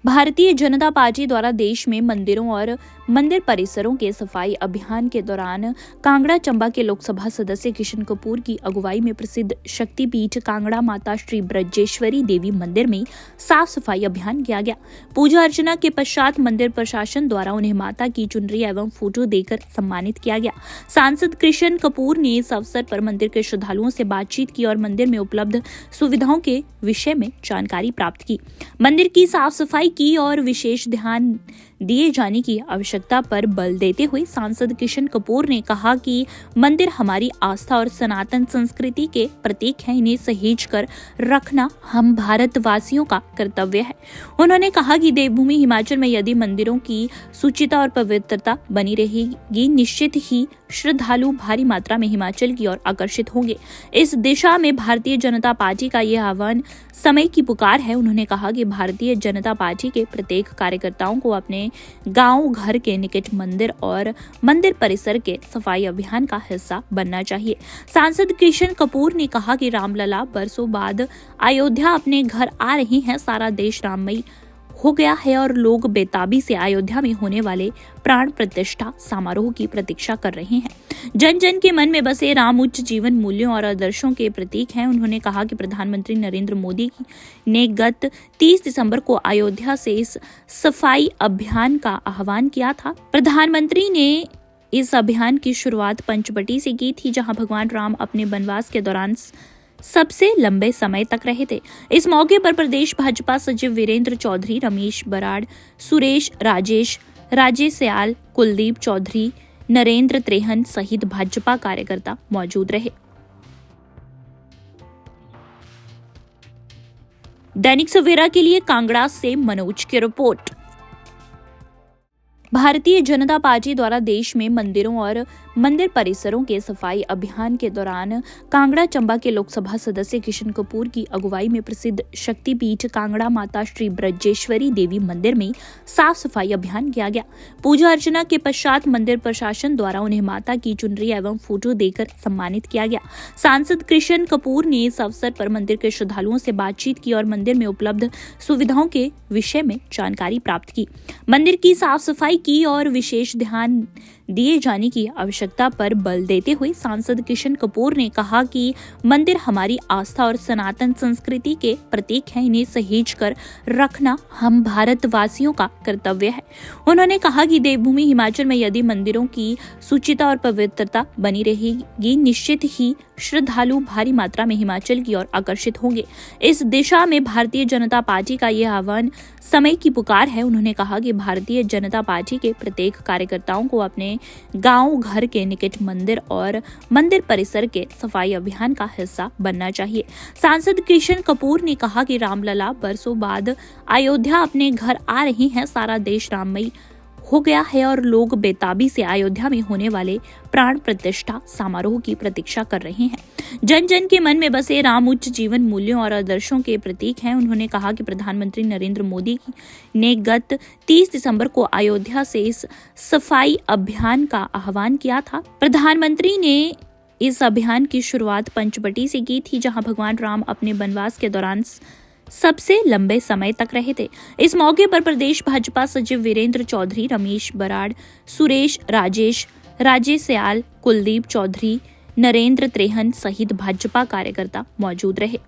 Bharatiya Janata party द्वारा देश में मंदिरों और मंदिर परिसरों के सफाई अभियान के दौरान कांगड़ा चंबा के लोकसभा सदस्य किशन कपूर की अगुवाई में प्रसिद्ध शक्तिपीठ कांगड़ा माता श्री ब्रजेश्वरी देवी मंदिर में साफ सफाई अभियान किया गया। पूजा अर्चना के पश्चात मंदिर प्रशासन द्वारा उन्हें माता की चुनरी एवं फोटो देकर सम्मानित किया गया। सांसद किशन कपूर ने इस अवसर पर मंदिर के श्रद्धालुओं से बातचीत की और मंदिर में उपलब्ध सुविधाओं के विषय में जानकारी प्राप्त की। मंदिर की साफ सफाई की और विशेष ध्यान दिए जाने की आवश्यकता पर बल देते हुए सांसद किशन कपूर ने कहा कि मंदिर हमारी आस्था और सनातन संस्कृति के प्रतीक हैं। इन्हें सहेज कर रखना हम भारतवासियों का कर्तव्य है। उन्होंने कहा कि देवभूमि हिमाचल में यदि मंदिरों की शुचिता और पवित्रता बनी रहेगी, निश्चित ही श्रद्धालु भारी मात्रा में हिमाचल की ओर आकर्षित होंगे। इस दिशा में भारतीय जनता पार्टी का यह आह्वान समय की पुकार है। उन्होंने कहा कि भारतीय जनता पार्टी के प्रत्येक कार्यकर्ताओं को अपने गांव घर के निकट मंदिर और मंदिर परिसर के सफाई अभियान का हिस्सा बनना चाहिए। सांसद किशन कपूर ने कहा कि रामलला बरसों बाद अयोध्या अपने घर आ रही हैं। सारा देश राममय हो गया है और लोग बेताबी से अयोध्या में होने वाले प्राण प्रतिष्ठा समारोह की प्रतीक्षा कर रहे हैं। जन जन के मन में बसे राम उच्च जीवन मूल्यों और आदर्शों के प्रतीक हैं। उन्होंने कहा कि प्रधानमंत्री नरेंद्र मोदी ने गत 30 दिसंबर को अयोध्या से इस सफाई अभियान का आह्वान किया था। प्रधानमंत्री ने इस अभियान की शुरुआत पंचवटी से की थी, जहां भगवान राम अपने वनवास के दौरान सबसे लंबे समय तक रहे थे। इस मौके पर प्रदेश भाजपा सचिव वीरेंद्र चौधरी, रमेश बराड़, सुरेश राजेश, राजेश सयाल, कुलदीप चौधरी, नरेंद्र त्रेहन सहित भाजपा कार्यकर्ता मौजूद रहे। दैनिक सवेरा के लिए कांगड़ा से मनोज की रिपोर्ट। भारतीय जनता पार्टी द्वारा देश में मंदिरों और मंदिर परिसरों के सफाई अभियान के दौरान कांगड़ा चंबा के लोकसभा सदस्य किशन कपूर की अगुवाई में प्रसिद्ध शक्तिपीठ कांगड़ा माता श्री ब्रजेश्वरी देवी मंदिर में साफ सफाई अभियान किया गया। पूजा अर्चना के पश्चात मंदिर प्रशासन द्वारा उन्हें माता की चुनरी एवं फोटो देकर सम्मानित किया गया। सांसद किशन कपूर ने इस अवसर पर मंदिर के श्रद्धालुओं से बातचीत की और मंदिर में उपलब्ध सुविधाओं के विषय में जानकारी प्राप्त की। मंदिर की साफ सफाई की और विशेष ध्यान दिए जाने की आवश्यकता पर बल देते हुए सांसद किशन कपूर ने कहा कि मंदिर हमारी आस्था और सनातन संस्कृति के प्रतीक हैं। इन्हें सहेज कर रखना हम भारतवासियों का कर्तव्य है। उन्होंने कहा कि देवभूमि हिमाचल में यदि मंदिरों की शुचिता और पवित्रता बनी रहेगी, निश्चित ही श्रद्धालु भारी मात्रा में हिमाचल की ओर आकर्षित होंगे। इस दिशा में भारतीय जनता पार्टी का यह आह्वान समय की पुकार है। उन्होंने कहा कि भारतीय जनता पार्टी के प्रत्येक कार्यकर्ताओं को अपने गांव घर के निकट मंदिर और मंदिर परिसर के सफाई अभियान का हिस्सा बनना चाहिए। सांसद किशन कपूर ने कहा कि रामलला बरसों बाद अयोध्या अपने घर आ रही हैं। सारा देश राममय हो गया है और लोग बेताबी से अयोध्या में होने वाले प्राण प्रतिष्ठा समारोह की प्रतीक्षा कर रहे हैं। जन जन के मन में बसे राम उच्च जीवन मूल्यों और आदर्शों के प्रतीक हैं। उन्होंने कहा कि प्रधानमंत्री नरेंद्र मोदी ने गत 30 दिसंबर को अयोध्या से इस सफाई अभियान का आह्वान किया था। प्रधानमंत्री ने इस अभियान की शुरुआत पंचवटी से की थी, जहां भगवान राम अपने वनवास के दौरान सबसे लंबे समय तक रहे थे। इस मौके पर प्रदेश भाजपा सचिव वीरेंद्र चौधरी, रमेश बराड़, सुरेश राजेश, राजेश सयाल, कुलदीप चौधरी, नरेंद्र त्रेहन सहित भाजपा कार्यकर्ता मौजूद रहे।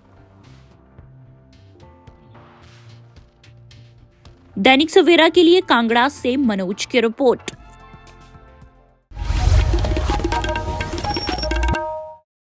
दैनिक सवेरा के लिए कांगड़ा से मनोज की रिपोर्ट।